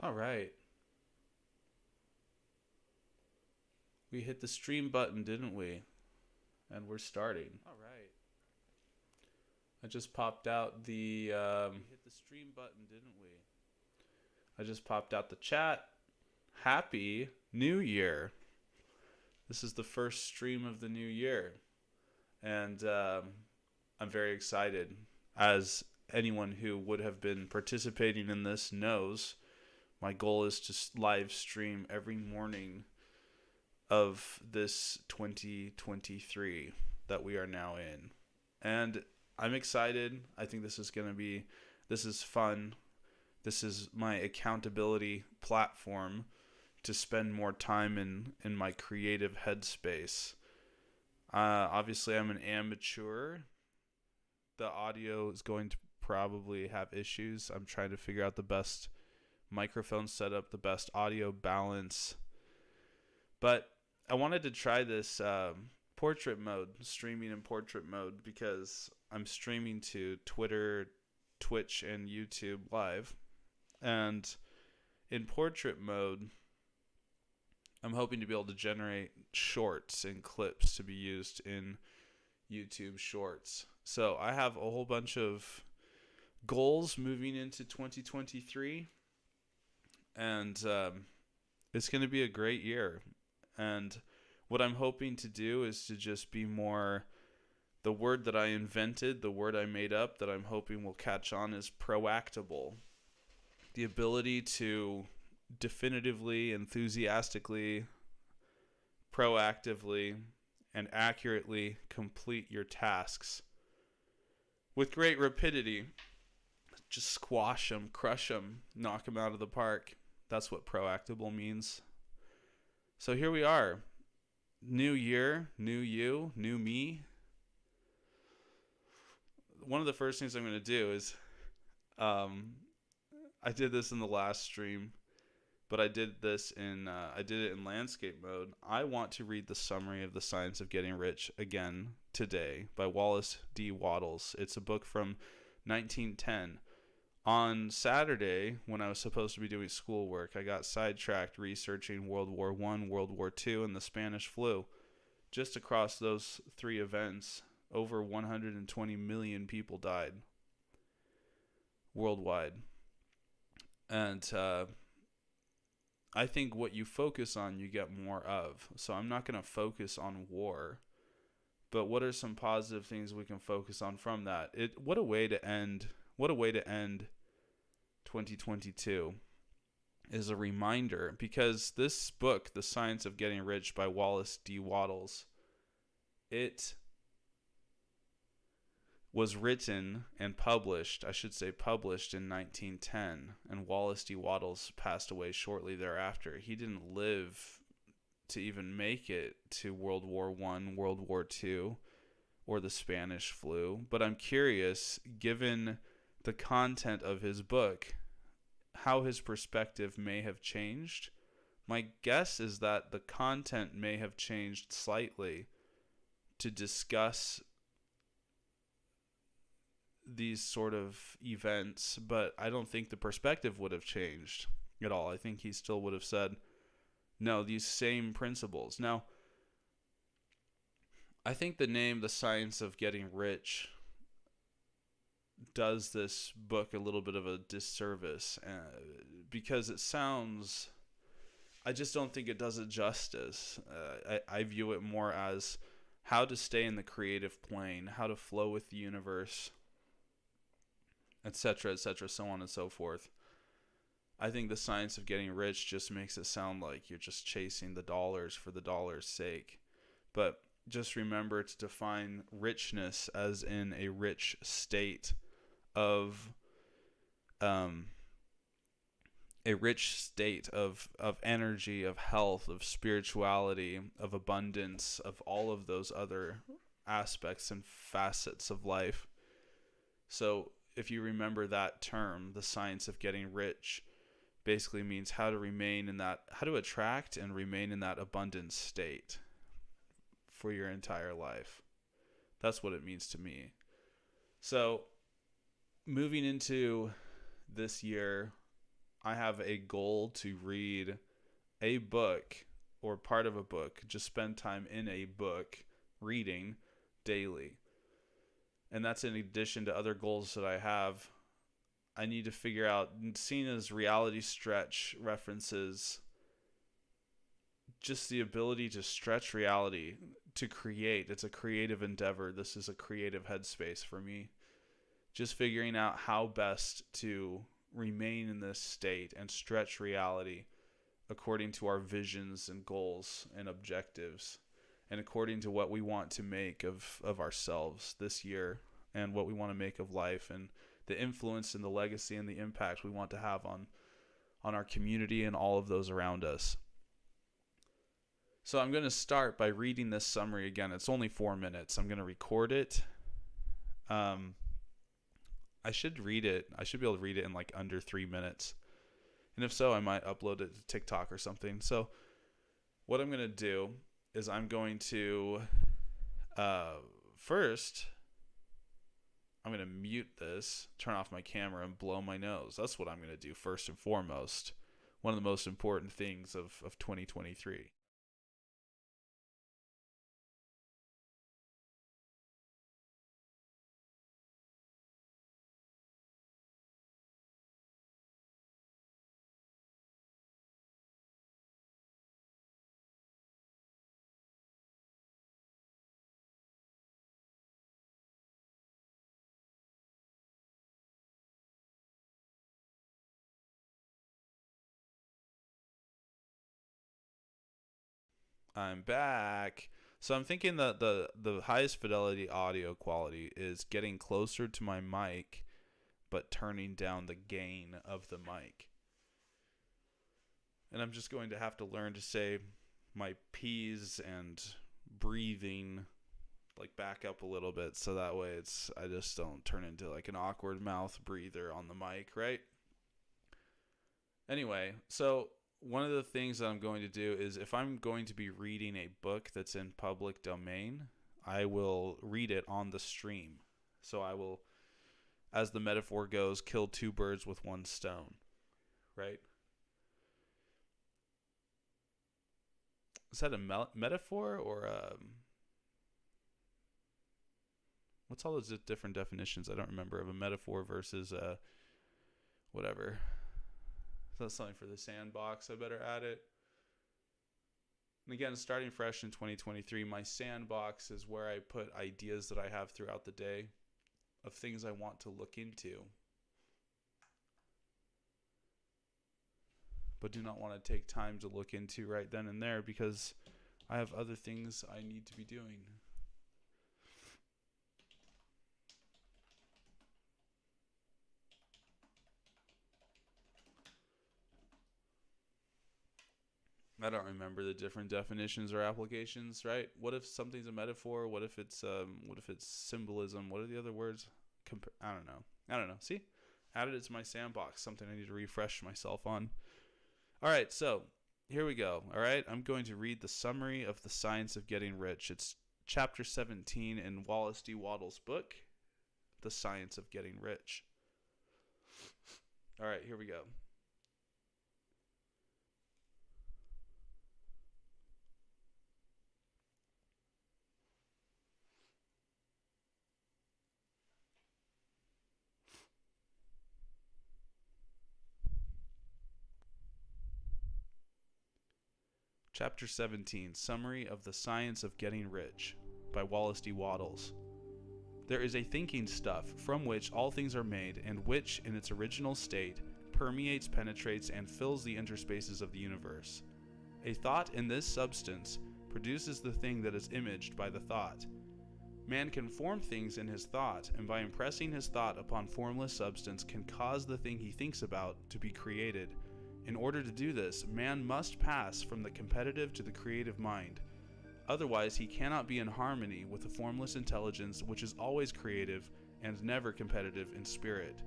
All right. We hit the stream button, didn't we? And we're starting. All right. I just popped out the. We hit the stream button, didn't we? I just popped out the chat. Happy New Year. This is the first stream of the new year. And I'm very excited. As anyone who would have been participating in this knows, my goal is to live stream every morning of this 2023 that we are now in. And I'm excited. I think this is fun. This is my accountability platform to spend more time in my creative headspace. Obviously, I'm an amateur. The audio is going to probably have issues. I'm trying to figure out the best microphone setup, the best audio balance. But I wanted to try this portrait mode, streaming in portrait mode, because I'm streaming to Twitter, Twitch, and YouTube live. And in portrait mode, I'm hoping to be able to generate shorts and clips to be used in YouTube Shorts. So I have a whole bunch of goals moving into 2023. And it's going to be a great year. And what I'm hoping to do is to just be more, the word that I invented, the word I made up that I'm hoping will catch on is proactable. The ability to definitively, enthusiastically, proactively, and accurately complete your tasks with great rapidity. Just squash them, crush them, knock them out of the park. That's what proactable means. So here we are. New year, new you, new me. One of the first things I'm going to do is, I did this in the last stream, but I did it in landscape mode. I want to read the summary of The Science of Getting Rich again today by Wallace D Wattles. It's a book from 1910. On Saturday, when I was supposed to be doing schoolwork, I got sidetracked researching World War I, World War II, and the Spanish flu. Just across those three events, over 120 million people died worldwide. And I think what you focus on, you get more of. So I'm not going to focus on war. But what are some positive things we can focus on from that? What a way to end 2022 is a reminder, because this book, The Science of Getting Rich by Wallace D Wattles, it was written and published in 1910, and Wallace D Wattles passed away shortly thereafter. He didn't live to even make it to World War I, World War II, or the Spanish flu. But I'm curious, given the content of his book, how his perspective may have changed. My guess is that the content may have changed slightly to discuss these sort of events, but I don't think the perspective would have changed at all. I think he still would have said, no, these same principles. Now, I think the name The Science of Getting Rich does this book a little bit of a disservice, because I just don't think it does it justice. I view it more as how to stay in the creative plane, how to flow with the universe, etc., so on and so forth. I think The Science of Getting Rich just makes it sound like you're just chasing the dollars for the dollar's sake. But just remember to define richness as in a rich state of energy, of health, of spirituality, of abundance, of all of those other aspects and facets of life. So if you remember that term, The Science of Getting Rich basically means how to attract and remain in that abundant state for your entire life. That's what it means to me. So moving into this year, I have a goal to read a book or part of a book, just spend time in a book reading daily. And that's in addition to other goals that I have. I need to figure out, seen as reality stretch references, just the ability to stretch reality, to create. It's a creative endeavor. This is a creative headspace for me. Just figuring out how best to remain in this state and stretch reality according to our visions and goals and objectives, and according to what we want to make of ourselves this year, and what we want to make of life, and the influence and the legacy and the impact we want to have on our community and all of those around us. So I'm going to start by reading this summary again. It's only 4 minutes. I'm going to record it. I should read it. I should be able to read it in like under 3 minutes. And if so, I might upload it to TikTok or something. So what I'm going to do is I'm going to, first, I'm going to mute this, turn off my camera, and blow my nose. That's what I'm going to do first and foremost. One of the most important things of 2023. I'm back. So I'm thinking that the highest fidelity audio quality is getting closer to my mic, but turning down the gain of the mic. And I'm just going to have to learn to say my P's and breathing like back up a little bit, so that way I just don't turn into like an awkward mouth breather on the mic, right? Anyway, so one of the things that I'm going to do is, if I'm going to be reading a book that's in public domain, I will read it on the stream. So I will, as the metaphor goes, kill two birds with one stone, right? Is that a metaphor or what's all those different definitions? I don't remember, of a metaphor versus whatever. So that's something for the sandbox. I better add it. And again, starting fresh in 2023, my sandbox is where I put ideas that I have throughout the day of things I want to look into, but do not want to take time to look into right then and there because I have other things I need to be doing. I don't remember the different definitions or applications, right? What if something's a metaphor? What if it's symbolism? What are the other words? I don't know. See? Added it to my sandbox. Something I need to refresh myself on. All right, so here we go. All right, I'm going to read the summary of The Science of Getting Rich. It's chapter 17 in Wallace D Wattles' book, The Science of Getting Rich. All right, here we go. Chapter 17, Summary of the Science of Getting Rich, by Wallace D Wattles. There is a thinking stuff from which all things are made, and which, in its original state, permeates, penetrates, and fills the interspaces of the universe. A thought in this substance produces the thing that is imaged by the thought. Man can form things in his thought, and by impressing his thought upon formless substance can cause the thing he thinks about to be created. In order to do this, man must pass from the competitive to the creative mind. Otherwise, he cannot be in harmony with the formless intelligence which is always creative and never competitive in spirit.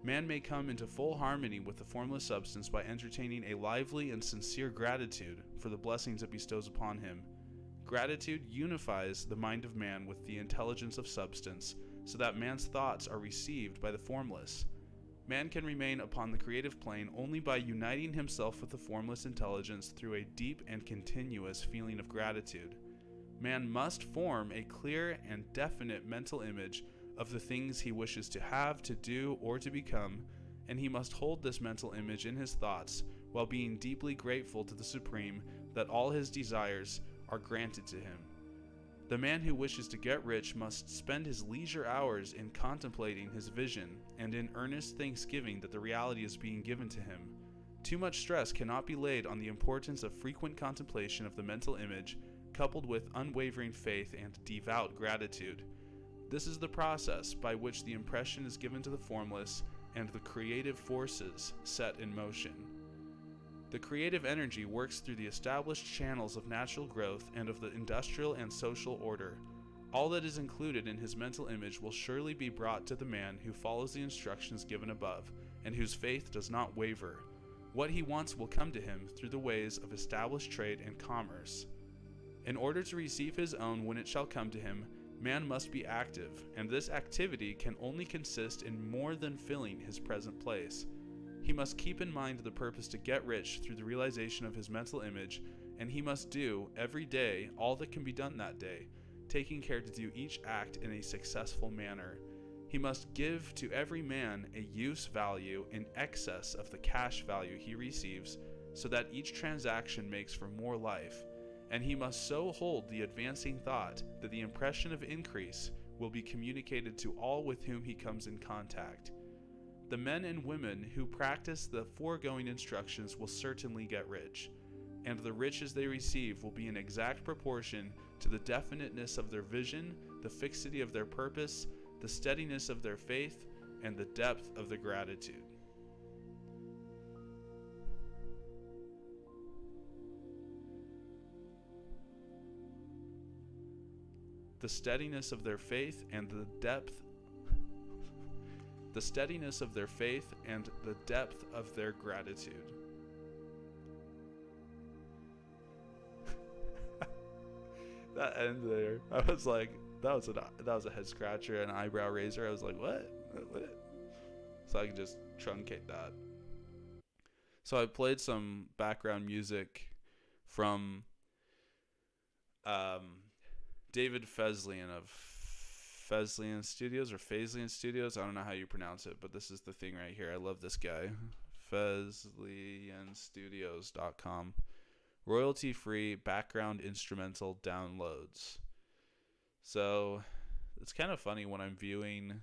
Man may come into full harmony with the formless substance by entertaining a lively and sincere gratitude for the blessings it bestows upon him. Gratitude unifies the mind of man with the intelligence of substance, so that man's thoughts are received by the formless. Man can remain upon the creative plane only by uniting himself with the formless intelligence through a deep and continuous feeling of gratitude. Man must form a clear and definite mental image of the things he wishes to have, to do, or to become, and he must hold this mental image in his thoughts while being deeply grateful to the Supreme that all his desires are granted to him. The man who wishes to get rich must spend his leisure hours in contemplating his vision and in earnest thanksgiving that the reality is being given to him. Too much stress cannot be laid on the importance of frequent contemplation of the mental image, coupled with unwavering faith and devout gratitude. This is the process by which the impression is given to the formless and the creative forces set in motion. The creative energy works through the established channels of natural growth and of the industrial and social order. All that is included in his mental image will surely be brought to the man who follows the instructions given above, and whose faith does not waver. What he wants will come to him through the ways of established trade and commerce. In order to receive his own when it shall come to him, man must be active, and this activity can only consist in more than filling his present place. He must keep in mind the purpose to get rich through the realization of his mental image, and he must do, every day, all that can be done that day, taking care to do each act in a successful manner. He must give to every man a use value in excess of the cash value he receives, so that each transaction makes for more life, and he must so hold the advancing thought that the impression of increase will be communicated to all with whom he comes in contact. The men and women who practice the foregoing instructions will certainly get rich, and the riches they receive will be in exact proportion to the definiteness of their vision, the fixity of their purpose, the steadiness of their faith, and the depth of their gratitude. The steadiness of their faith and the depth of their gratitude. That end there, I was like, that was a head scratcher and an eyebrow raiser. I was like, what? So I can just truncate that. So I played some background music from David Feslian of Feslian Studios or Faslian Studios. I don't know how you pronounce it, but this is the thing right here. I love this guy. FeslianStudios.com. Royalty-free background instrumental downloads. So it's kind of funny when I'm viewing,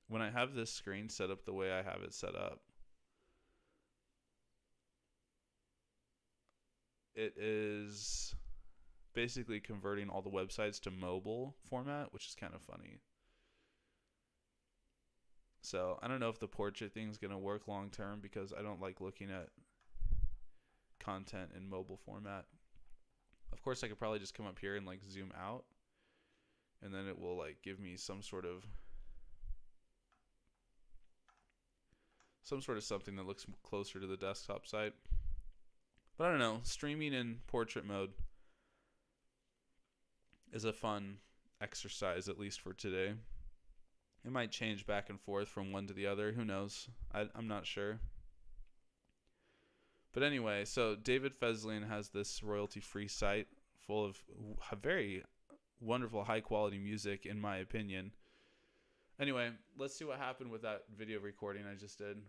when I have this screen set up the way I have it set up. It is basically converting all the websites to mobile format, which is kind of funny. So I don't know if the portrait thing is going to work long term, because I don't like looking at content in mobile format. Of course, I could probably just come up here and like zoom out, and then it will like give me some sort of something that looks closer to the desktop site. But I don't know, streaming in portrait mode is a fun exercise, at least for today. It might change back and forth from one to the other. Who knows? I'm not sure. But anyway, so David Feslian has this royalty-free site full of very wonderful, high-quality music, in my opinion. Anyway, let's see what happened with that video recording I just did.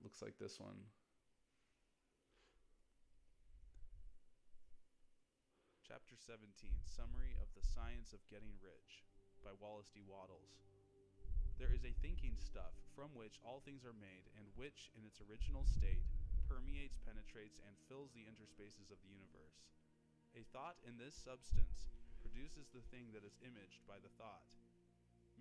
Looks like this one. Chapter 17, Summary of the Science of Getting Rich, by Wallace D Wattles. There is a thinking stuff from which all things are made, and which, in its original state, permeates, penetrates, and fills the interspaces of the universe. A thought in this substance produces the thing that is imaged by the thought.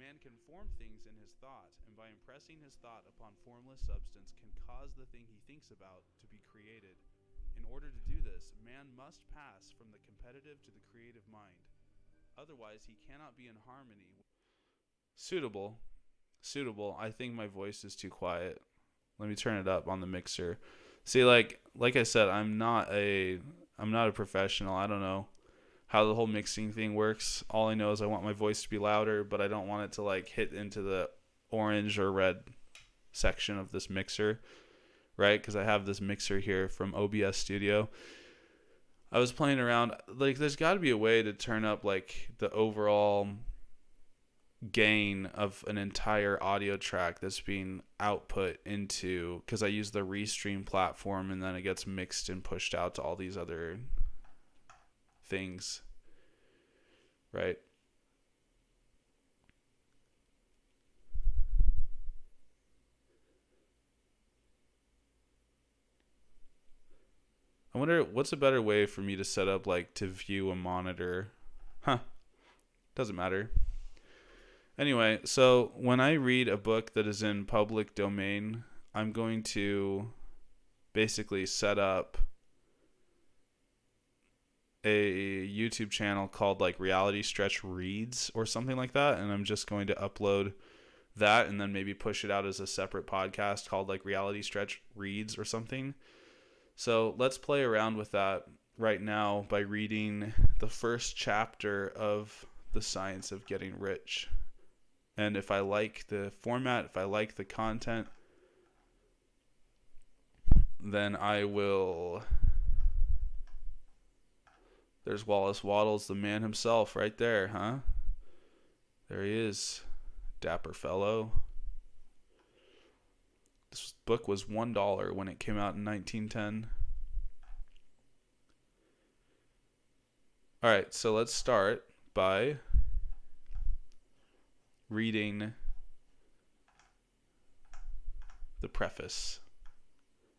Man can form things in his thought, and by impressing his thought upon formless substance can cause the thing he thinks about to be created. In order to do this, man must pass from the competitive to the creative mind. Otherwise, he cannot be in harmony. Suitable. I think my voice is too quiet. Let me turn it up on the mixer. See, like I said, I'm not a professional. I don't know how the whole mixing thing works. All I know is I want my voice to be louder, but I don't want it to like hit into the orange or red section of this mixer, right? Because I have this mixer here from OBS Studio. I was playing around, like, there's got to be a way to turn up, like, the overall gain of an entire audio track that's being output into, because I use the Restream platform, and then it gets mixed and pushed out to all these other things, right? I wonder what's a better way for me to set up, like, to view a monitor. Doesn't matter. Anyway, so when I read a book that is in public domain, I'm going to basically set up a YouTube channel called, like, Reality Stretch Reads or something like that, and I'm just going to upload that and then maybe push it out as a separate podcast called, like, Reality Stretch Reads or something. So let's play around with that right now by reading the first chapter of The Science of Getting Rich. And if I like the format, if I like the content, then I will... There's Wallace Wattles, the man himself, right there, huh? There he is, dapper fellow. This book was $1 when it came out in 1910. All right, so let's start by reading the preface.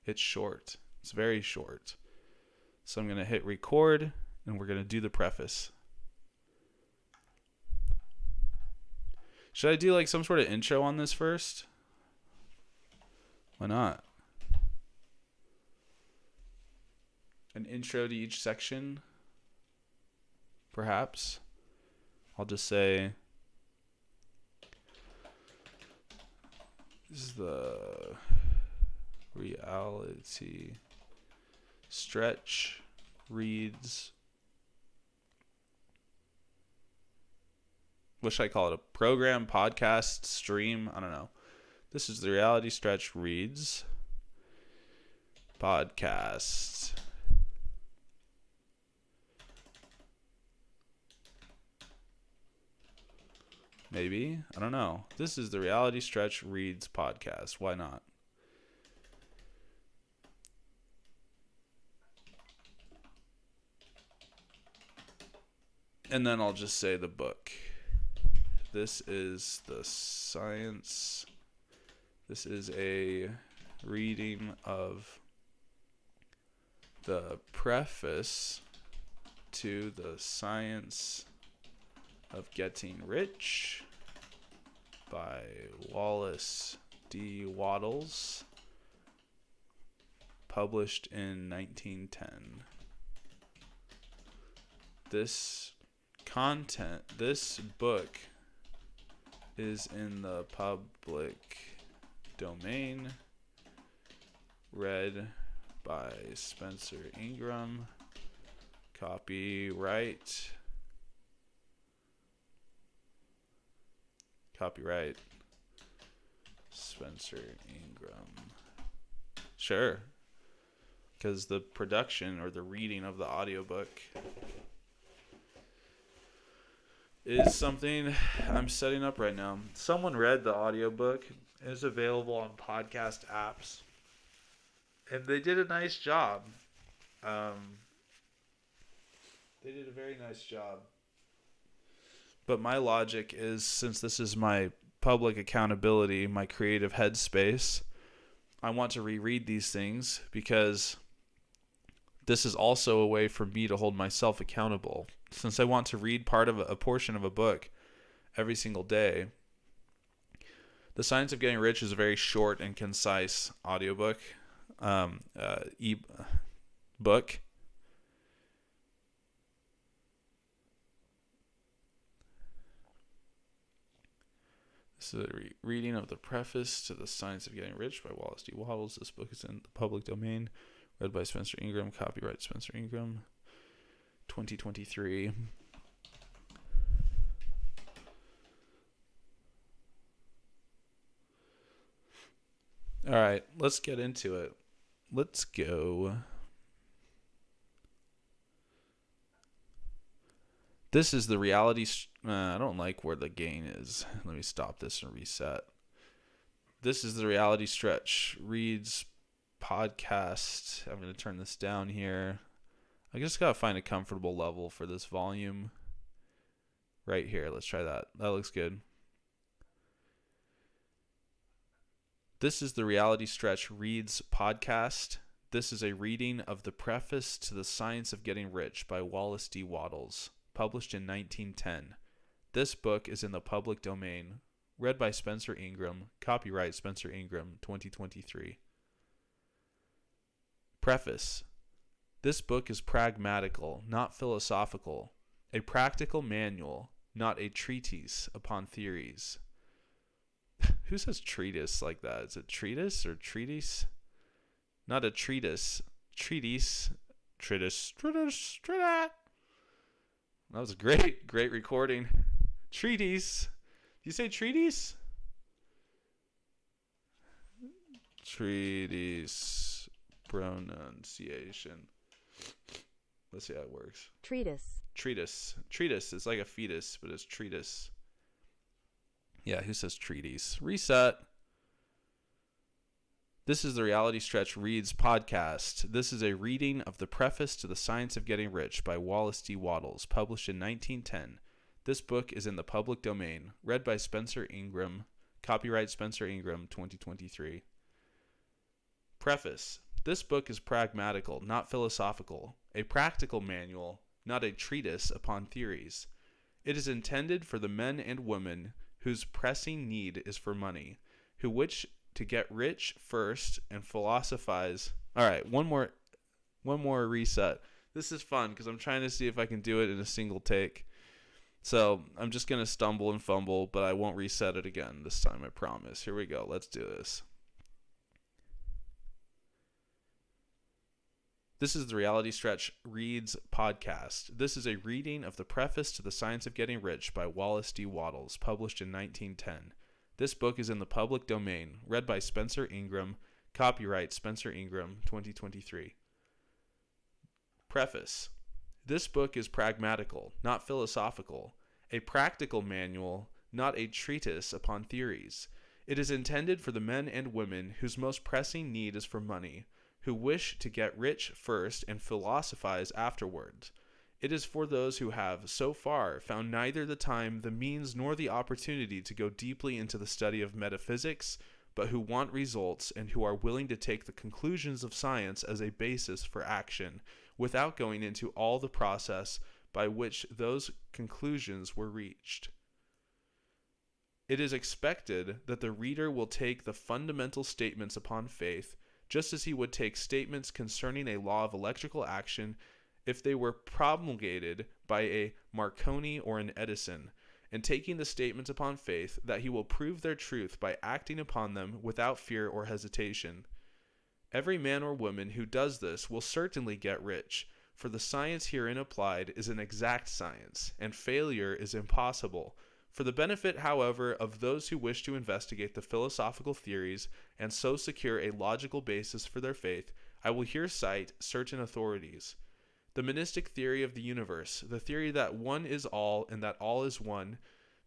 It's short. It's very short. So I'm going to hit record, and we're going to do the preface. Should I do, like, some sort of intro on this first? Why not? An intro to each section, perhaps. I'll just say, this is the Reality Stretch Reads. What should I call it? A program, podcast, stream? I don't know. This is the Reality Stretch Reads podcast. Maybe. I don't know. This is the Reality Stretch Reads podcast. Why not? And then I'll just say the book. This is the science. This is a reading of the preface to The Science of Getting Rich by Wallace D Wattles, published in 1910. This book is in the public domain, read by Spencer Ingram, copyright Spencer Ingram. Sure, because the production or the reading of the audiobook is something I'm setting up right now. Someone read the audiobook. It is available on podcast apps, and they did a nice job. They did a very nice job. But my logic is, since this is my public accountability, my creative headspace, I want to reread these things because this is also a way for me to hold myself accountable. Since I want to read part of a portion of a book every single day, The Science of Getting Rich is a very short and concise audiobook, book. This is a reading of the preface to The Science of Getting Rich by Wallace D Wattles. This book is in the public domain, read by Spencer Ingram, copyright Spencer Ingram, 2023. All right, let's get into it. Let's go. This is the reality. I don't like where the gain is. Let me stop this and reset. This is the reality stretch. Reads podcast. I'm going to turn this down here. I just got to find a comfortable level for this volume. Right here. Let's try that. That looks good. This is the Reality Stretch Reads podcast. This is a reading of the preface to The Science of Getting Rich by Wallace D Wattles, published in 1910. This book is in the public domain. Read by Spencer Ingram. Copyright Spencer Ingram, 2023. Preface. This book is pragmatical, not philosophical. A practical manual, not a treatise upon theories. Who says treatise like that? Is it treatise or treatise? Not a treatise. Treatise. Treatise. That was a great recording. Treatise. Do you say treatise? Treatise. Pronunciation. Let's see how it works. Treatise. Treatise is like a fetus, but it's treatise. Yeah, who says treatise? Reset. This is the Reality Stretch Reads podcast. This is a reading of the preface to The Science of Getting Rich by Wallace D Wattles, published in 1910. This book is in the public domain. Read by Spencer Ingram. Copyright Spencer Ingram, 2023. Preface. This book is pragmatical, not philosophical. A practical manual, not a treatise upon theories. It is intended for the men and women whose pressing need is for money, who wish to get rich first and philosophize. All right, one more reset. This is fun because I'm trying to see if I can do it in a single take. So I'm just going to stumble and fumble, but I won't reset it again this time, I promise. Here we go. Let's do this. This is the Reality Stretch Reads podcast. This is a reading of the preface to The Science of Getting Rich by Wallace D Wattles, published in 1910. This book is in the public domain. Read by Spencer Ingram. Copyright Spencer Ingram, 2023. Preface. This book is pragmatical, not philosophical. A practical manual, not a treatise upon theories. It is intended for the men and women whose most pressing need is for money, who wish to get rich first and philosophize afterwards. It is for those who have, so far, found neither the time, the means, nor the opportunity to go deeply into the study of metaphysics, but who want results and who are willing to take the conclusions of science as a basis for action, without going into all the process by which those conclusions were reached. It is expected that the reader will take the fundamental statements upon faith, just as he would take statements concerning a law of electrical action if they were promulgated by a Marconi or an Edison, and taking the statements upon faith that he will prove their truth by acting upon them without fear or hesitation. Every man or woman who does this will certainly get rich, for the science herein applied is an exact science, and failure is impossible. For the benefit, however, of those who wish to investigate the philosophical theories and so secure a logical basis for their faith, I will here cite certain authorities. The monistic theory of the universe, the theory that one is all and that all is one,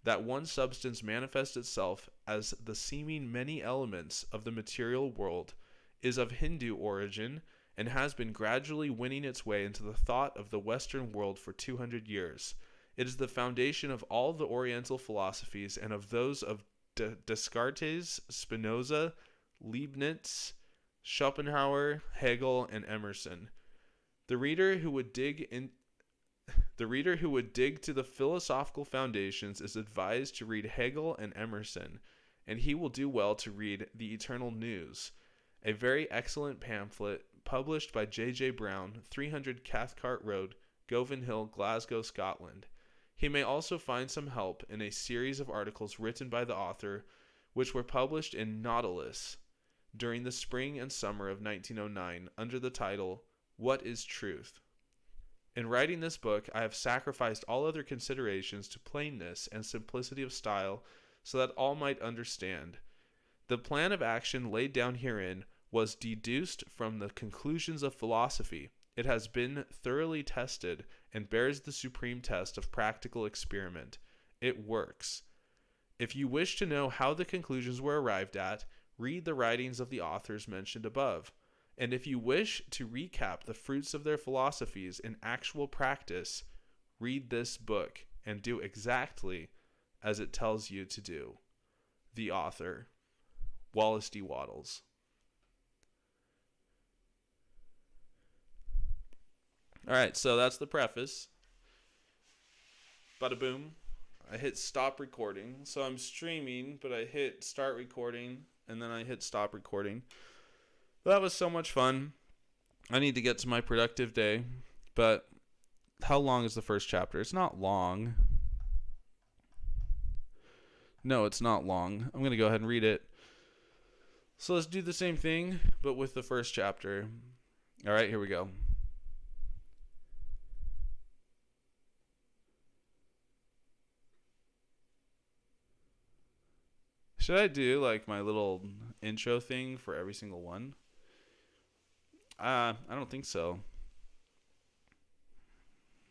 that one substance manifests itself as the seeming many elements of the material world, is of Hindu origin and has been gradually winning its way into the thought of the Western world for 200 years. It is the foundation of all the Oriental philosophies and of those of Descartes, Spinoza, Leibniz, Schopenhauer, Hegel, and Emerson. The reader who would dig to the philosophical foundations is advised to read Hegel and Emerson, and he will do well to read The Eternal News, a very excellent pamphlet published by J.J. Brown, 300 Cathcart Road, Govan Hill, Glasgow, Scotland. He may also find some help in a series of articles written by the author, which were published in Nautilus during the spring and summer of 1909 under the title, What is Truth? In writing this book, I have sacrificed all other considerations to plainness and simplicity of style so that all might understand. The plan of action laid down herein was deduced from the conclusions of philosophy. It has been thoroughly tested and bears the supreme test of practical experiment. It works. If you wish to know how the conclusions were arrived at, read the writings of the authors mentioned above. And if you wish to recap the fruits of their philosophies in actual practice, read this book and do exactly as it tells you to do. The author, Wallace D Wattles. All right, so that's the preface. Bada boom. I hit stop recording. So I'm streaming, but I hit start recording, and then I hit stop recording. That was so much fun. I need to get to my productive day, but how long is the first chapter? It's not long. No, it's not long. I'm going to go ahead and read it. So let's do the same thing, but with the first chapter. All right, here we go. Should I do like my little intro thing for every single one? I don't think so.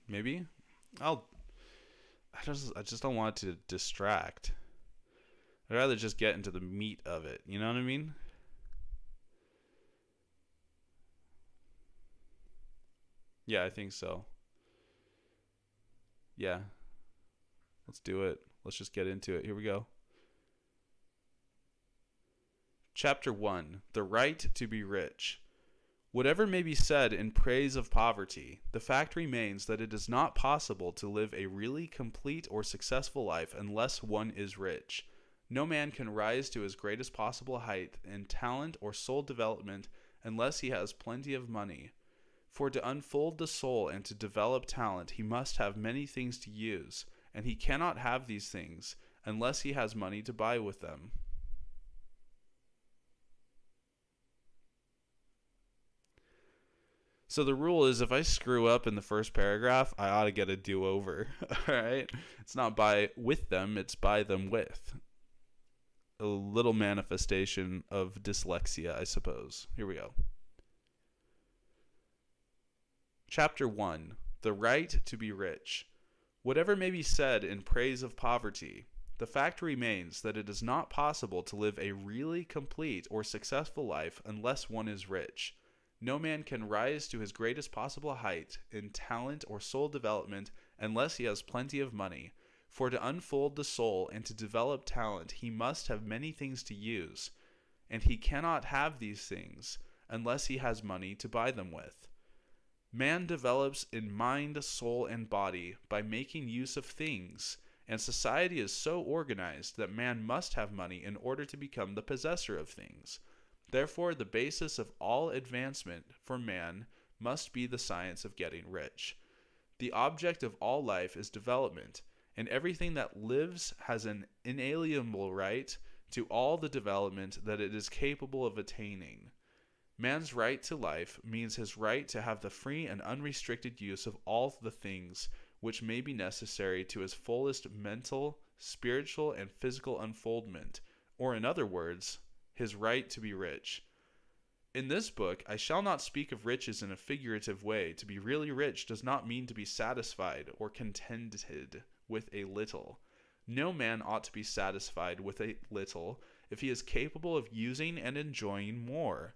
Maybe? I just don't want it to distract. I'd rather just get into the meat of it. You know what I mean? Yeah, I think so. Yeah. Let's do it. Let's just get into it. Here we go. Chapter 1. The Right to be Rich. Whatever may be said in praise of poverty, the fact remains that it is not possible to live a really complete or successful life unless one is rich. No man can rise to his greatest possible height in talent or soul development unless he has plenty of money. For to unfold the soul and to develop talent, he must have many things to use, and he cannot have these things unless he has money to buy with them. So the rule is if I screw up in the first paragraph, I ought to get a do-over. All right? It's not buy with them, it's buy them with. A little manifestation of dyslexia, I suppose. Here we go. Chapter 1. The Right to be Rich. Whatever may be said in praise of poverty, the fact remains that it is not possible to live a really complete or successful life unless one is rich. No man can rise to his greatest possible height in talent or soul development unless he has plenty of money. For to unfold the soul and to develop talent, he must have many things to use, and he cannot have these things unless he has money to buy them with. Man develops in mind, soul, and body by making use of things, and society is so organized that man must have money in order to become the possessor of things. Therefore, the basis of all advancement for man must be the science of getting rich. The object of all life is development, and everything that lives has an inalienable right to all the development that it is capable of attaining. Man's right to life means his right to have the free and unrestricted use of all the things which may be necessary to his fullest mental, spiritual, and physical unfoldment, or in other words, his right to be rich. In this book, I shall not speak of riches in a figurative way. To be really rich does not mean to be satisfied or contented with a little. No man ought to be satisfied with a little if he is capable of using and enjoying more.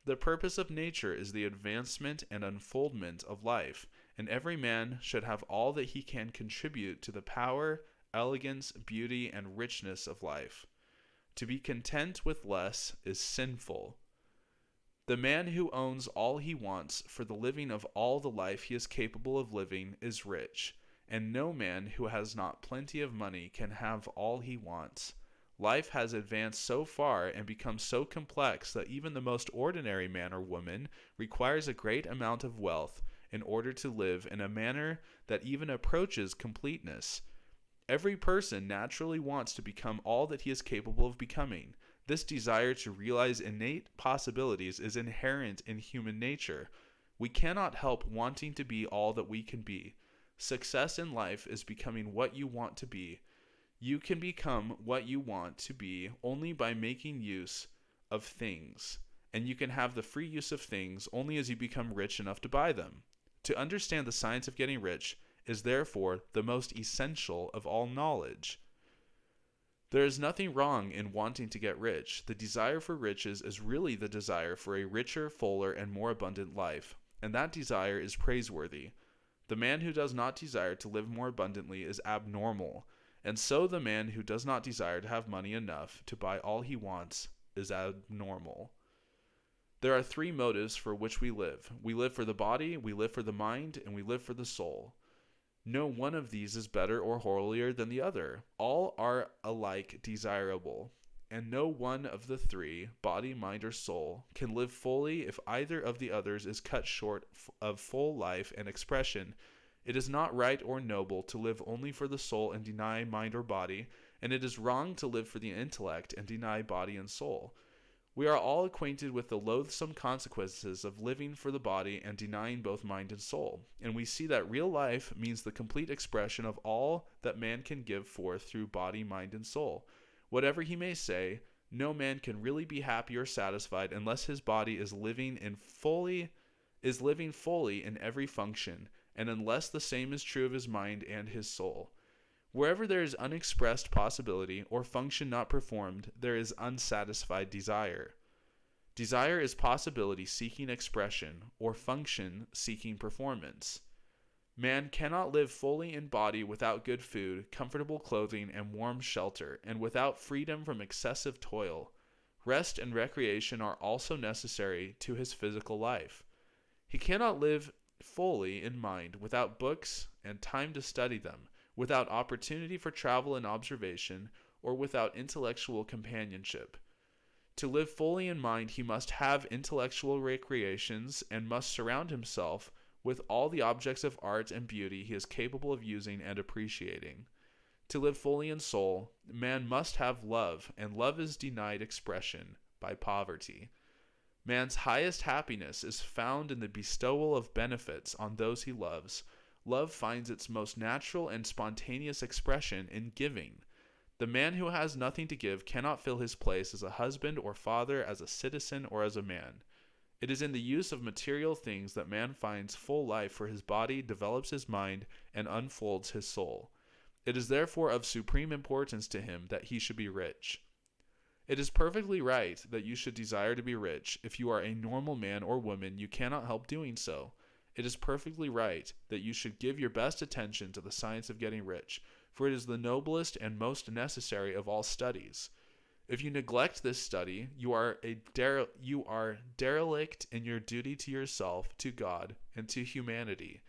The purpose of nature is the advancement and unfoldment of life, and every man should have all that he can contribute to the power, elegance, beauty, and richness of life. To be content with less is sinful. The man who owns all he wants for the living of all the life he is capable of living is rich, and no man who has not plenty of money can have all he wants. Life has advanced so far and become so complex that even the most ordinary man or woman requires a great amount of wealth in order to live in a manner that even approaches completeness. Every person naturally wants to become all that he is capable of becoming. This desire to realize innate possibilities is inherent in human nature. We cannot help wanting to be all that we can be. Success in life is becoming what you want to be. You can become what you want to be only by making use of things, and you can have the free use of things only as you become rich enough to buy them. To understand the science of getting rich is therefore the most essential of all knowledge. There is nothing wrong in wanting to get rich. The desire for riches is really the desire for a richer, fuller, and more abundant life, and that desire is praiseworthy. The man who does not desire to live more abundantly is abnormal, and so the man who does not desire to have money enough to buy all he wants is abnormal. There are three motives for which we live. We live for the body, we live for the mind, and we live for the soul. No one of these is better or holier than the other. All are alike desirable, and no one of the three, body, mind, or soul, can live fully if either of the others is cut short of full life and expression. It is not right or noble to live only for the soul and deny mind or body, and it is wrong to live for the intellect and deny body and soul. We are all acquainted with the loathsome consequences of living for the body and denying both mind and soul, and we see that real life means the complete expression of all that man can give forth through body, mind, and soul. Whatever he may say, no man can really be happy or satisfied unless his body is living fully in every function, and unless the same is true of his mind and his soul. Wherever there is unexpressed possibility or function not performed, there is unsatisfied desire. Desire is possibility seeking expression, or function seeking performance. Man cannot live fully in body without good food, comfortable clothing, and warm shelter, and without freedom from excessive toil. Rest and recreation are also necessary to his physical life. He cannot live fully in mind without books and time to study them, without opportunity for travel and observation, or without intellectual companionship. To live fully in mind, he must have intellectual recreations and must surround himself with all the objects of art and beauty he is capable of using and appreciating. To live fully in soul, man must have love, and love is denied expression by poverty. Man's highest happiness is found in the bestowal of benefits on those he loves. Love finds its most natural and spontaneous expression in giving. The man who has nothing to give cannot fill his place as a husband or father, as a citizen, or as a man. It is in the use of material things that man finds full life for his body, develops his mind, and unfolds his soul. It is therefore of supreme importance to him that he should be rich. It is perfectly right that you should desire to be rich. If you are a normal man or woman, you cannot help doing so. It is perfectly right that you should give your best attention to the science of getting rich, for it is the noblest and most necessary of all studies. If you neglect this study, you are derelict in your duty to yourself, to God, and to humanity,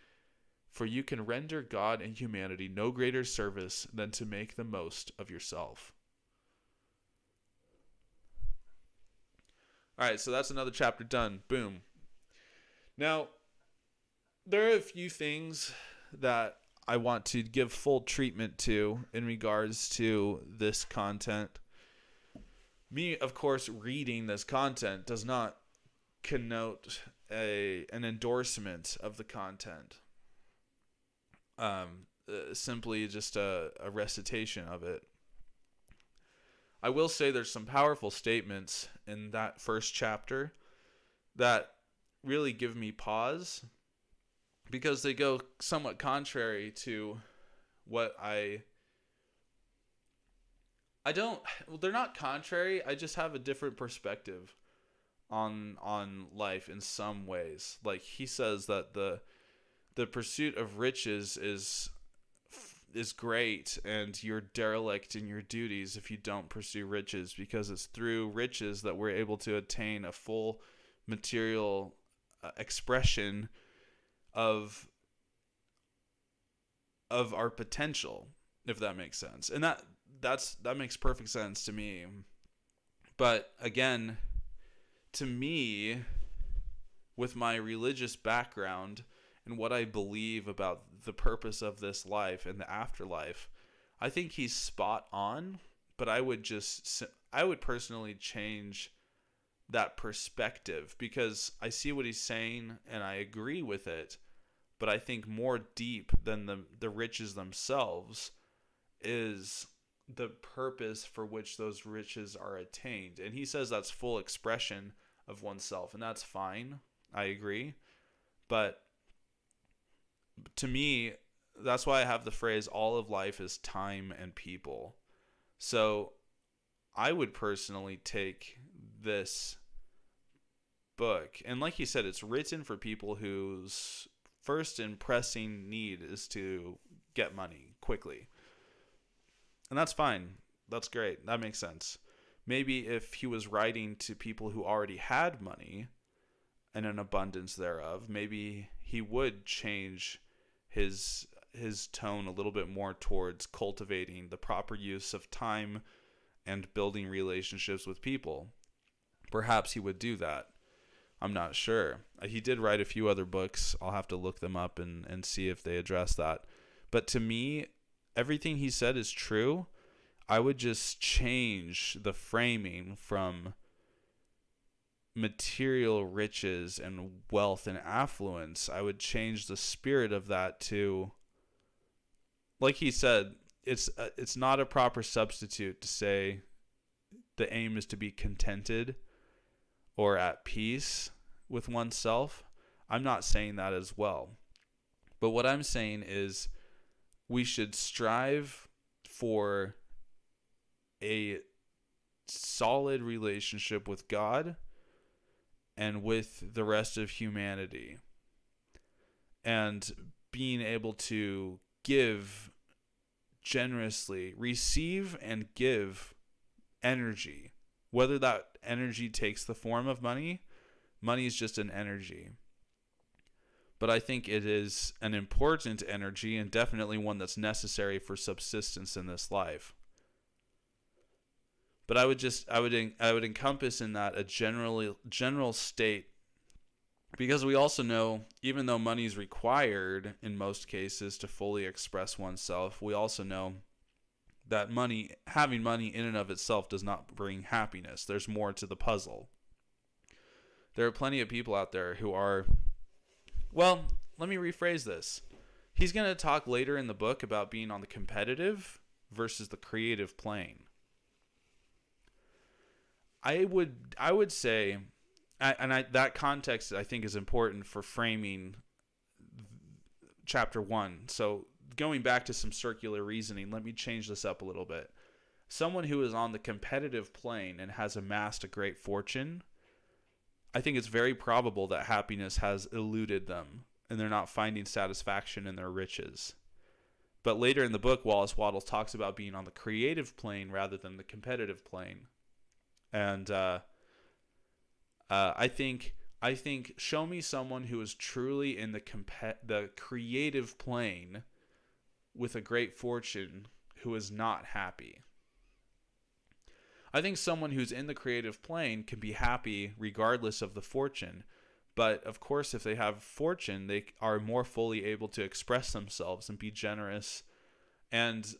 for you can render God and humanity no greater service than to make the most of yourself. All right, so that's another chapter done. Boom. Now, there are a few things that I want to give full treatment to in regards to this content. Me, of course, reading this content does not connote an endorsement of the content. Simply just a recitation of it. I will say there's some powerful statements in that first chapter that really give me pause, because they go somewhat contrary to what they're not contrary, I just have a different perspective on life in some ways. Like, he says that the pursuit of riches is great, and you're derelict in your duties if you don't pursue riches, because it's through riches that we're able to attain a full material expression of our potential, if that makes sense. And that makes perfect sense to me. But again, to me, with my religious background and what I believe about the purpose of this life and the afterlife, I think he's spot on, but I would personally change that perspective, because I see what he's saying and I agree with it, but I think more deep than the riches themselves is the purpose for which those riches are attained. And he says that's full expression of oneself, and that's fine. I agree. But to me, that's why I have the phrase, all of life is time and people. So I would personally take this book, and like you said, it's written for people whose first and pressing need is to get money quickly. And that's fine. That's great. That makes sense. Maybe if he was writing to people who already had money and an abundance thereof, maybe he would change his tone a little bit more towards cultivating the proper use of time and building relationships with people. Perhaps he would do that. I'm not sure. He did write a few other books. I'll have to look them up and see if they address that. But to me, everything he said is true. I would just change the framing from material riches and wealth and affluence. I would change the spirit of that to, like he said, it's not a proper substitute to say the aim is to be contented or at peace with oneself. I'm not saying that as well. But what I'm saying is we should strive for a solid relationship with God and with the rest of humanity, and being able to give generously, receive and give energy. Whether that energy takes the form of money, money is just an energy. But I think it is an important energy, and definitely one that's necessary for subsistence in this life. But I would encompass in that a general state, because we also know, even though money is required in most cases to fully express oneself, we also know that having money in and of itself does not bring happiness. There's more to the puzzle. There are plenty of people out there who are, well, let me rephrase this. He's going to talk later in the book about being on the competitive versus the creative plane. I would say, that context I think is important for framing chapter 1. So going back to some circular reasoning, let me change this up a little bit. Someone who is on the competitive plane and has amassed a great fortune, I think it's very probable that happiness has eluded them and they're not finding satisfaction in their riches. But later in the book, Wallace Wattles talks about being on the creative plane rather than the competitive plane. And I think show me someone who is truly in the creative plane with a great fortune who is not happy. I think someone who's in the creative plane can be happy regardless of the fortune. But of course, if they have fortune, they are more fully able to express themselves and be generous. And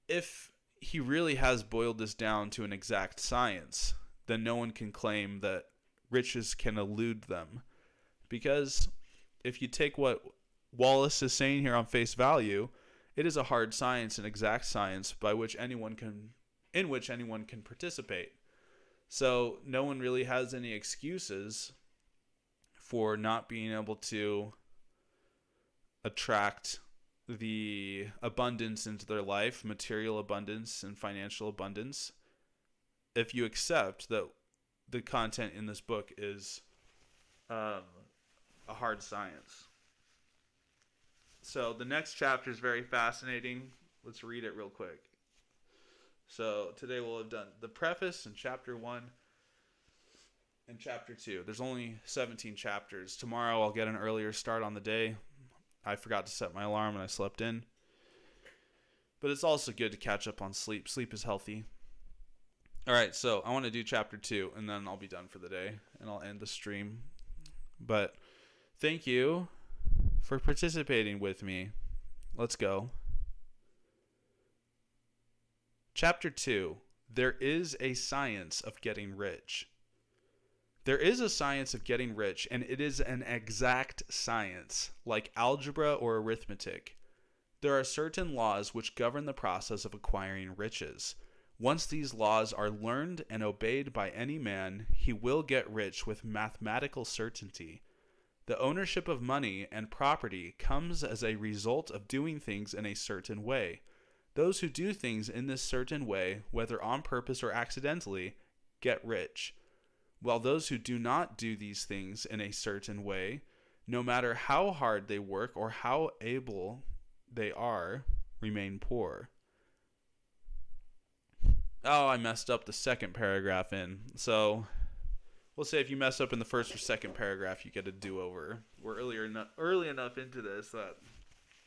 if he really has boiled this down to an exact science, then no one can claim that riches can elude them. Because if you take what Wallace is saying here on face value, it is a hard science, an exact science in which anyone can participate. So no one really has any excuses for not being able to attract the abundance into their life, material abundance and financial abundance, if you accept that the content in this book is a hard science. So the next chapter is very fascinating. Let's read it real quick. So today we'll have done the preface in chapter 1 and chapter 2. There's only 17 chapters. Tomorrow I'll get an earlier start on the day. I forgot to set my alarm and I slept in. But it's also good to catch up on sleep. Sleep is healthy. All right, so I want to do chapter 2, and then I'll be done for the day, and I'll end the stream. But thank you for participating with me. Let's go. Chapter 2. There is a science of getting rich. There is a science of getting rich, and it is an exact science, like algebra or arithmetic. There are certain laws which govern the process of acquiring riches. Once these laws are learned and obeyed by any man, he will get rich with mathematical certainty. The ownership of money and property comes as a result of doing things in a certain way. Those who do things in this certain way, whether on purpose or accidentally, get rich, while those who do not do these things in a certain way, no matter how hard they work or how able they are, remain poor. Oh, I messed up the second paragraph in. So, we'll say if you mess up in the first or second paragraph, you get a do-over. We're early enough into this that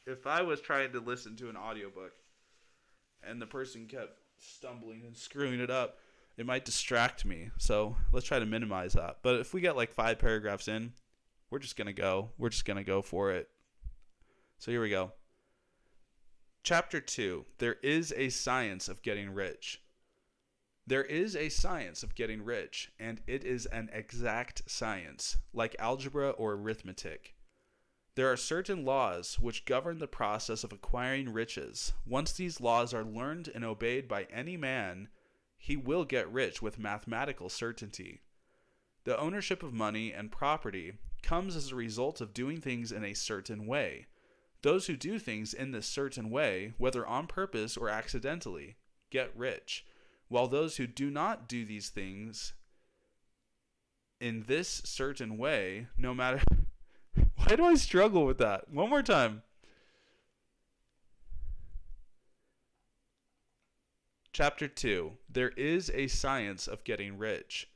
if I was trying to listen to an audiobook and the person kept stumbling and screwing it up, it might distract me. So let's try to minimize that. But if we get like 5 paragraphs in, we're just going to go. We're just going to go for it. So here we go. Chapter 2. There is a science of getting rich. There is a science of getting rich, and it is an exact science, like algebra or arithmetic. There are certain laws which govern the process of acquiring riches. Once these laws are learned and obeyed by any man, he will get rich with mathematical certainty. The ownership of money and property comes as a result of doing things in a certain way. Those who do things in this certain way, whether on purpose or accidentally, get rich, while those who do not do these things in this certain way, no matter... Why do I struggle with that? One more time. Chapter 2. There is a science of getting rich.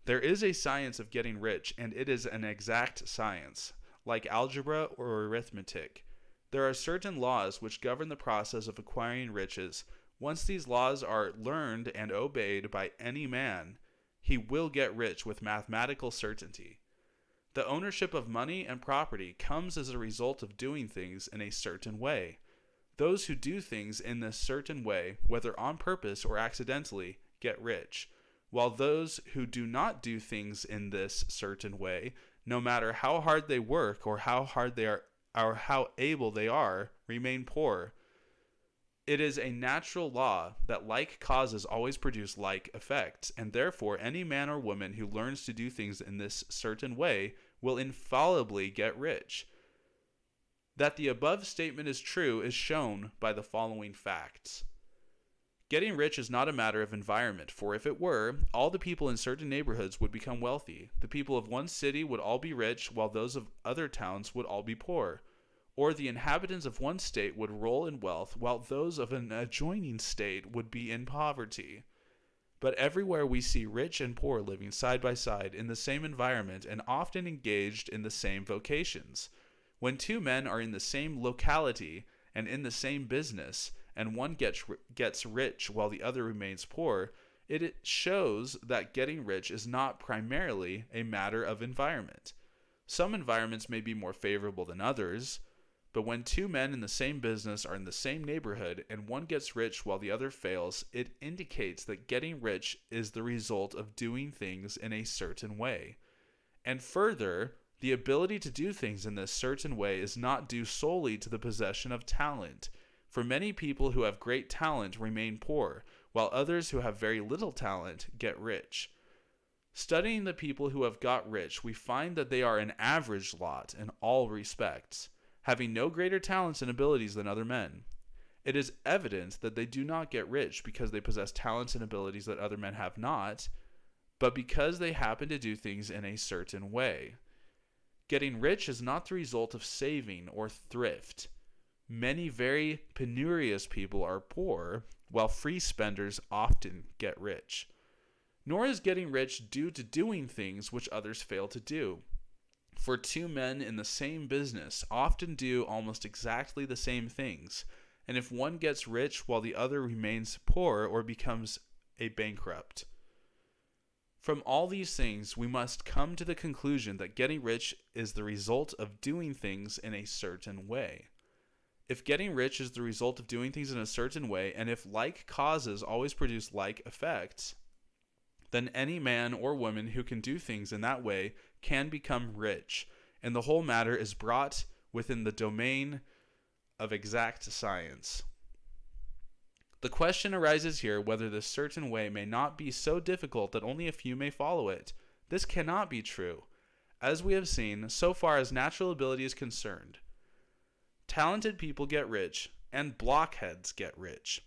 There is a science of getting rich, and it is an exact science, like algebra or arithmetic. There are certain laws which govern the process of acquiring riches. Once these laws are learned and obeyed by any man, he will get rich with mathematical certainty. The ownership of money and property comes as a result of doing things in a certain way. Those who do things in this certain way, whether on purpose or accidentally, get rich, while those who do not do things in this certain way, no matter how hard they work or how hard they are or how able they are, remain poor. It is a natural law that like causes always produce like effects, and therefore any man or woman who learns to do things in this certain way will infallibly get rich. That the above statement is true is shown by the following facts. Getting rich is not a matter of environment, for if it were, all the people in certain neighborhoods would become wealthy. The people of one city would all be rich, while those of other towns would all be poor. Or the inhabitants of one state would roll in wealth, while those of an adjoining state would be in poverty. But everywhere we see rich and poor living side by side in the same environment and often engaged in the same vocations. When two men are in the same locality and in the same business, and one gets rich while the other remains poor, it shows that getting rich is not primarily a matter of environment. Some environments may be more favorable than others, but when two men in the same business are in the same neighborhood and one gets rich while the other fails, it indicates that getting rich is the result of doing things in a certain way. And further, the ability to do things in this certain way is not due solely to the possession of talent. For many people who have great talent remain poor, while others who have very little talent get rich. Studying the people who have got rich, we find that they are an average lot in all respects, having no greater talents and abilities than other men. It is evident that they do not get rich because they possess talents and abilities that other men have not, but because they happen to do things in a certain way. Getting rich is not the result of saving or thrift. Many very penurious people are poor, while free spenders often get rich. Nor is getting rich due to doing things which others fail to do. For two men in the same business often do almost exactly the same things, and if one gets rich while the other remains poor or becomes a bankrupt. From all these things, we must come to the conclusion that getting rich is the result of doing things in a certain way. If getting rich is the result of doing things in a certain way, and if like causes always produce like effects, then any man or woman who can do things in that way can become rich, and the whole matter is brought within the domain of exact science. The question arises here whether this certain way may not be so difficult that only a few may follow it. This cannot be true. As we have seen, so far as natural ability is concerned, talented people get rich, and blockheads get rich.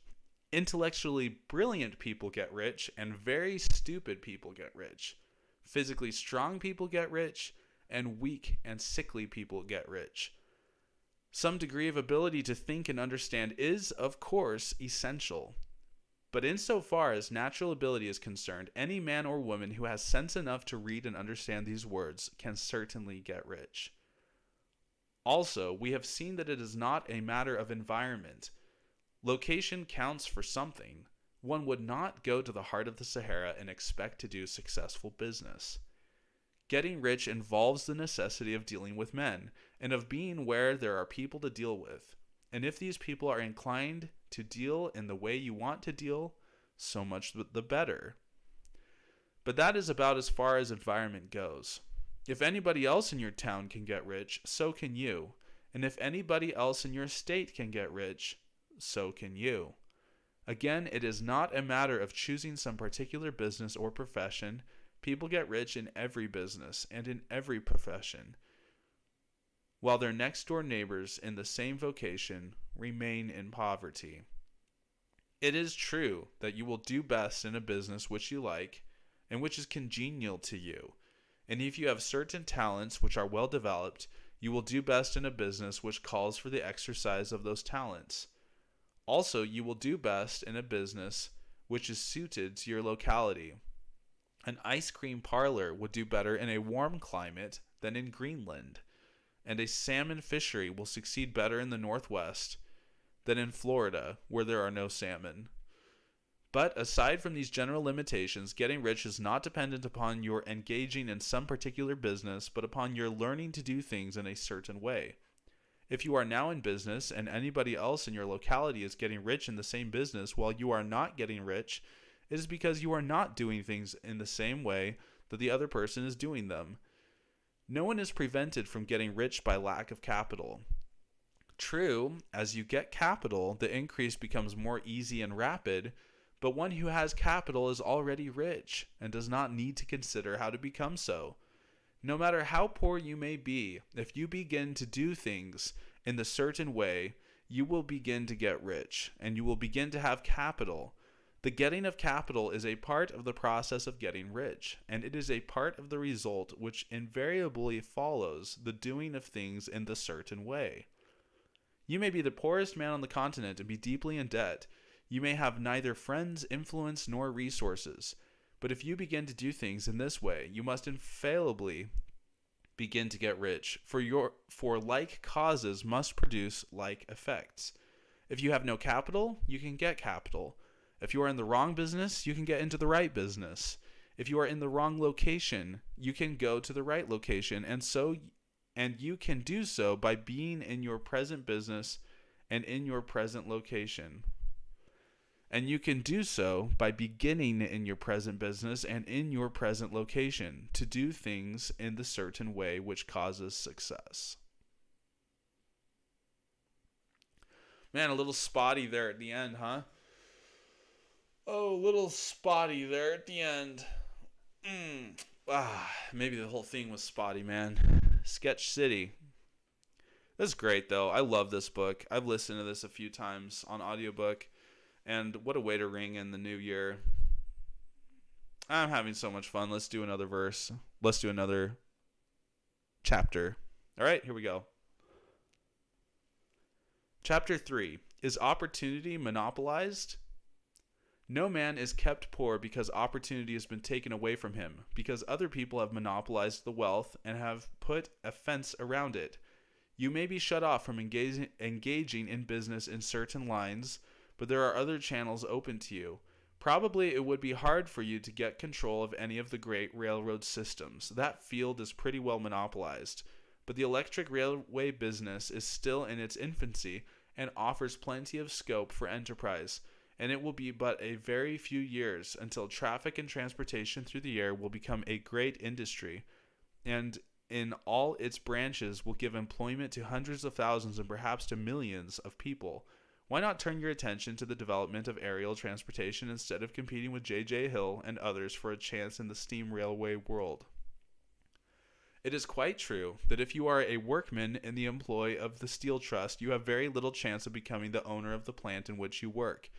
Intellectually brilliant people get rich, and very stupid people get rich. Physically strong people get rich, and weak and sickly people get rich. Some degree of ability to think and understand is, of course, essential. But insofar as natural ability is concerned, any man or woman who has sense enough to read and understand these words can certainly get rich. Also, we have seen that it is not a matter of environment. Location counts for something. One would not go to the heart of the Sahara and expect to do successful business. Getting rich involves the necessity of dealing with men, and of being where there are people to deal with. And if these people are inclined to deal in the way you want to deal, so much the better. But that is about as far as environment goes. If anybody else in your town can get rich, so can you. And if anybody else in your state can get rich, so can you. Again, it is not a matter of choosing some particular business or profession. People get rich in every business and in every profession, while their next-door neighbors in the same vocation remain in poverty. It is true that you will do best in a business which you like and which is congenial to you, and if you have certain talents which are well developed, you will do best in a business which calls for the exercise of those talents. Also, you will do best in a business which is suited to your locality. An ice cream parlor would do better in a warm climate than in Greenland, and a salmon fishery will succeed better in the Northwest than in Florida, where there are no salmon. But aside from these general limitations, getting rich is not dependent upon your engaging in some particular business, but upon your learning to do things in a certain way. If you are now in business and anybody else in your locality is getting rich in the same business while you are not getting rich, it is because you are not doing things in the same way that the other person is doing them. No one is prevented from getting rich by lack of capital. True, as you get capital, the increase becomes more easy and rapid, but one who has capital is already rich and does not need to consider how to become so. No matter how poor you may be, if you begin to do things in the certain way, you will begin to get rich, and you will begin to have capital. The getting of capital is a part of the process of getting rich, and it is a part of the result which invariably follows the doing of things in the certain way. You may be the poorest man on the continent and be deeply in debt. You may have neither friends, influence, nor resources. But if you begin to do things in this way, you must infallibly begin to get rich, for like causes must produce like effects. If you have no capital, you can get capital. If you are in the wrong business, you can get into the right business. If you are in the wrong location, you can go to the right location, and you can do so by being in your present business and in your present location. And you can do so by beginning in your present business and in your present location to do things in the certain way which causes success. Man, a little spotty there at the end, huh? Oh, a little spotty there at the end. Maybe the whole thing was spotty, man. Sketch City. That's great, though. I love this book. I've listened to this a few times on audiobook. And what a way to ring in the new year. I'm having so much fun. Let's do another verse. Let's do another chapter. All right, here we go. Chapter 3. Is opportunity monopolized? No man is kept poor because opportunity has been taken away from him, because other people have monopolized the wealth and have put a fence around it. You may be shut off from engaging in business in certain lines, but there are other channels open to you. Probably it would be hard for you to get control of any of the great railroad systems. That field is pretty well monopolized. But the electric railway business is still in its infancy and offers plenty of scope for enterprise. and it will be but a very few years until traffic and transportation through the air will become a great industry, and in all its branches will give employment to hundreds of thousands and perhaps to millions of people. Why not turn your attention to the development of aerial transportation instead of competing with J.J. Hill and others for a chance in the steam railway world? It is quite true that if you are a workman in the employ of the Steel Trust, you have very little chance of becoming the owner of the plant in which you work.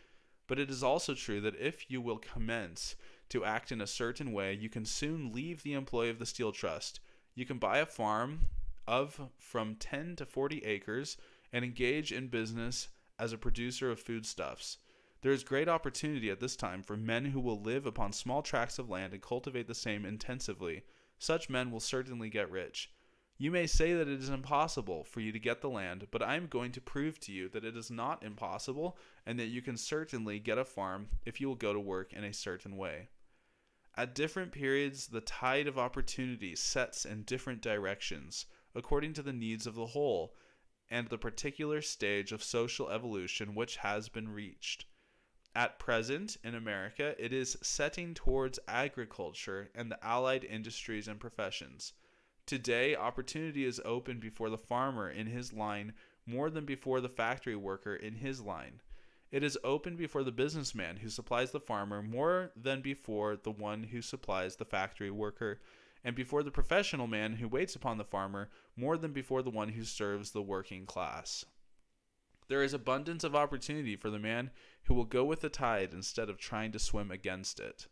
But it is also true that if you will commence to act in a certain way, you can soon leave the employ of the Steel Trust. You can buy a farm of from 10 to 40 acres and engage in business as a producer of foodstuffs. There is great opportunity at this time for men who will live upon small tracts of land and cultivate the same intensively. Such men will certainly get rich. You may say that it is impossible for you to get the land, but I am going to prove to you that it is not impossible and that you can certainly get a farm if you will go to work in a certain way. At different periods, the tide of opportunity sets in different directions, according to the needs of the whole and the particular stage of social evolution which has been reached. At present, in America, it is setting towards agriculture and the allied industries and professions. Today, opportunity is open before the farmer in his line more than before the factory worker in his line. It is open before the businessman who supplies the farmer more than before the one who supplies the factory worker, and before the professional man who waits upon the farmer more than before the one who serves the working class. There is abundance of opportunity for the man who will go with the tide instead of trying to swim against it.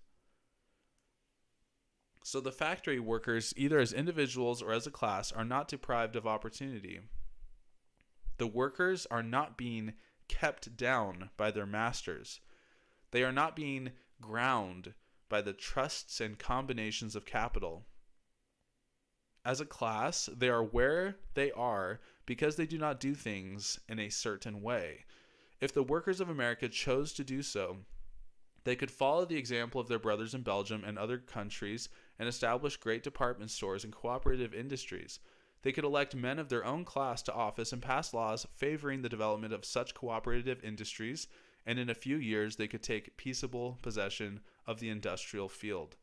So the factory workers, either as individuals or as a class, are not deprived of opportunity. The workers are not being kept down by their masters. They are not being ground by the trusts and combinations of capital. As a class, they are where they are because they do not do things in a certain way. If the workers of America chose to do so, they could follow the example of their brothers in Belgium and other countries and establish great department stores and cooperative industries. They could elect men of their own class to office and pass laws favoring the development of such cooperative industries, and in a few years they could take peaceable possession of the industrial field.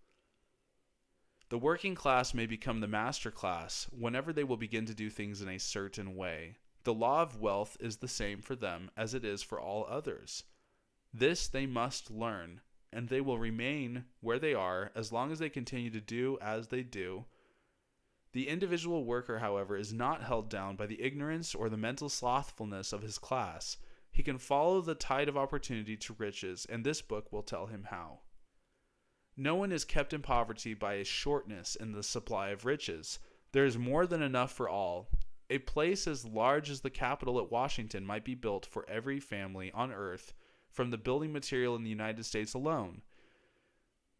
The working class may become the master class whenever they will begin to do things in a certain way. The law of wealth is the same for them as it is for all others. This they must learn, and they will remain where they are as long as they continue to do as they do. The individual worker, however, is not held down by the ignorance or the mental slothfulness of his class. He can follow the tide of opportunity to riches, and this book will tell him how. No one is kept in poverty by a shortness in the supply of riches. There is more than enough for all. A place as large as the Capitol at Washington might be built for every family on earth from the building material in the United States alone.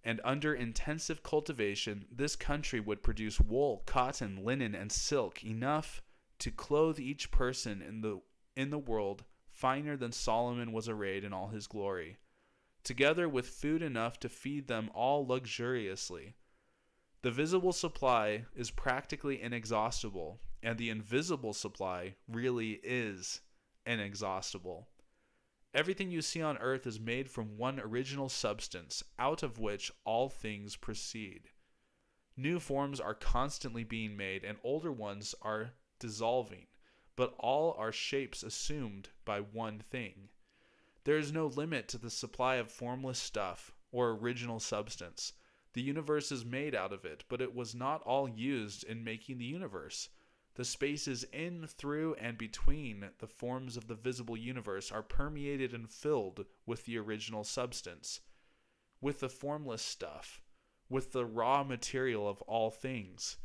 And under intensive cultivation, this country would produce wool, cotton, linen, and silk enough to clothe each person in the world finer than Solomon was arrayed in all his glory, together with food enough to feed them all luxuriously. The visible supply is practically inexhaustible, and the invisible supply really is inexhaustible. Everything you see on earth is made from one original substance, out of which all things proceed. New forms are constantly being made, and older ones are dissolving, but all are shapes assumed by one thing. There is no limit to the supply of formless stuff or original substance. The universe is made out of it, but it was not all used in making the universe. The spaces in, through, and between the forms of the visible universe are permeated and filled with the original substance, with the formless stuff, with the raw material of all things.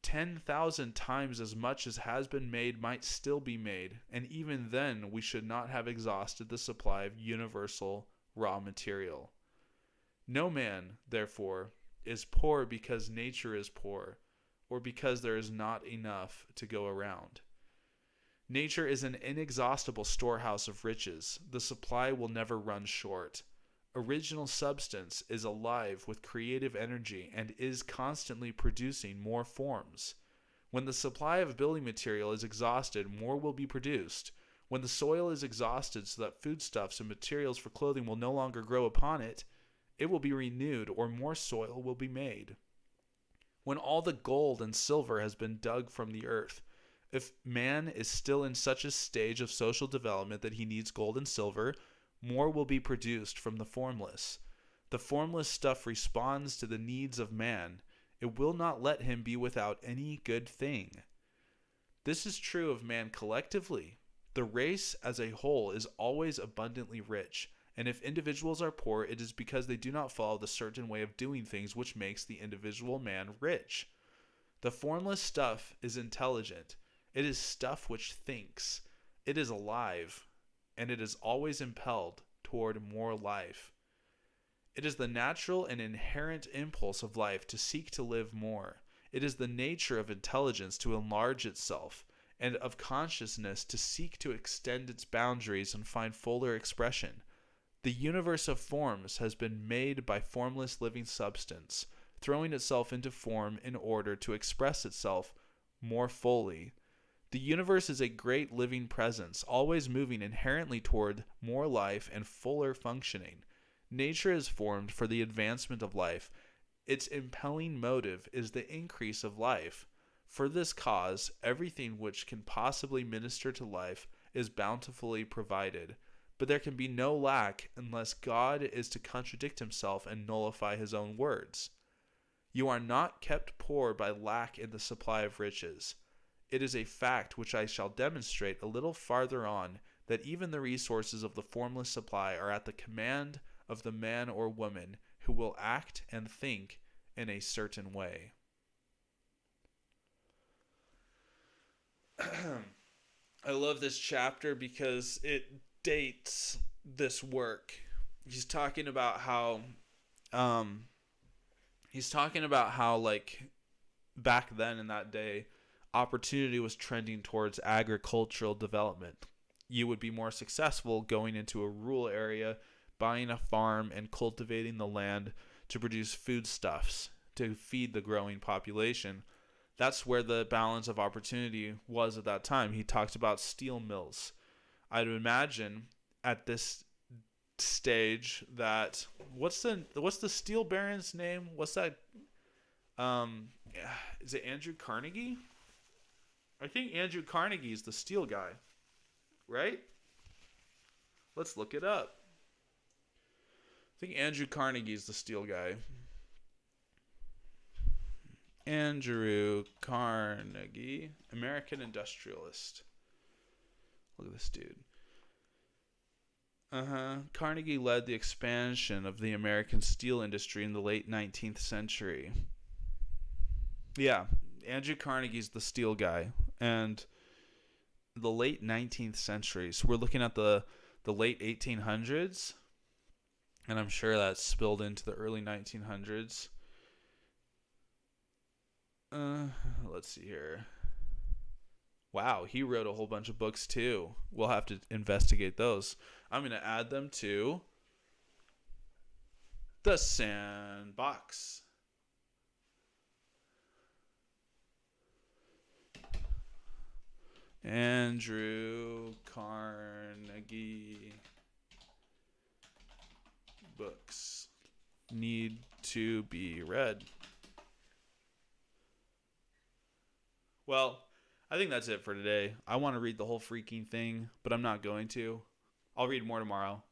10,000 times as much as has been made might still be made, and even then we should not have exhausted the supply of universal raw material. No man, therefore, is poor because nature is poor, or because there is not enough to go around. Nature is an inexhaustible storehouse of riches. The supply will never run short. Original substance is alive with creative energy and is constantly producing more forms. When the supply of building material is exhausted, more will be produced. When the soil is exhausted so that foodstuffs and materials for clothing will no longer grow upon it, it will be renewed, or more soil will be made. When all the gold and silver has been dug from the earth, if man is still in such a stage of social development that he needs gold and silver, more will be produced from the formless. The formless stuff responds to the needs of man. It will not let him be without any good thing. This is true of man collectively. The race as a whole is always abundantly rich, and if individuals are poor, it is because they do not follow the certain way of doing things which makes the individual man rich. The formless stuff is intelligent. It is stuff which thinks. It is alive, and it is always impelled toward more life. It is the natural and inherent impulse of life to seek to live more. It is the nature of intelligence to enlarge itself, and of consciousness to seek to extend its boundaries and find fuller expression. The universe of forms has been made by formless living substance, throwing itself into form in order to express itself more fully. The universe is a great living presence, always moving inherently toward more life and fuller functioning. Nature is formed for the advancement of life. Its impelling motive is the increase of life. For this cause, everything which can possibly minister to life is bountifully provided, but there can be no lack unless God is to contradict himself and nullify his own words. You are not kept poor by lack in the supply of riches. It is a fact which I shall demonstrate a little farther on, that even the resources of the formless supply are at the command of the man or woman who will act and think in a certain way. I love this chapter because it dates this work. He's talking about how like back then in that day, opportunity was trending towards agricultural development. You would be more successful going into a rural area, buying a farm and cultivating the land to produce foodstuffs to feed the growing population. That's where the balance of opportunity was at that time. He talked about steel mills. I'd imagine at this stage that what's the steel baron's name? What's that? Is it Andrew Carnegie? I think Andrew Carnegie is the steel guy, right? Let's look it up. I think Andrew Carnegie is the steel guy. Andrew Carnegie, American industrialist. Look at this dude. Carnegie led the expansion of the American steel industry in the late 19th century. Yeah, Andrew Carnegie's the steel guy. And the late 19th century. So we're looking at the late 1800s. And I'm sure that spilled into the early 1900s. Let's see here. Wow, he wrote a whole bunch of books too. We'll have to investigate those. I'm going to add them to the sandbox. Andrew Carnegie books need to be read. Well, I think that's it for today. I want to read the whole freaking thing, but I'm not going to. I'll read more tomorrow.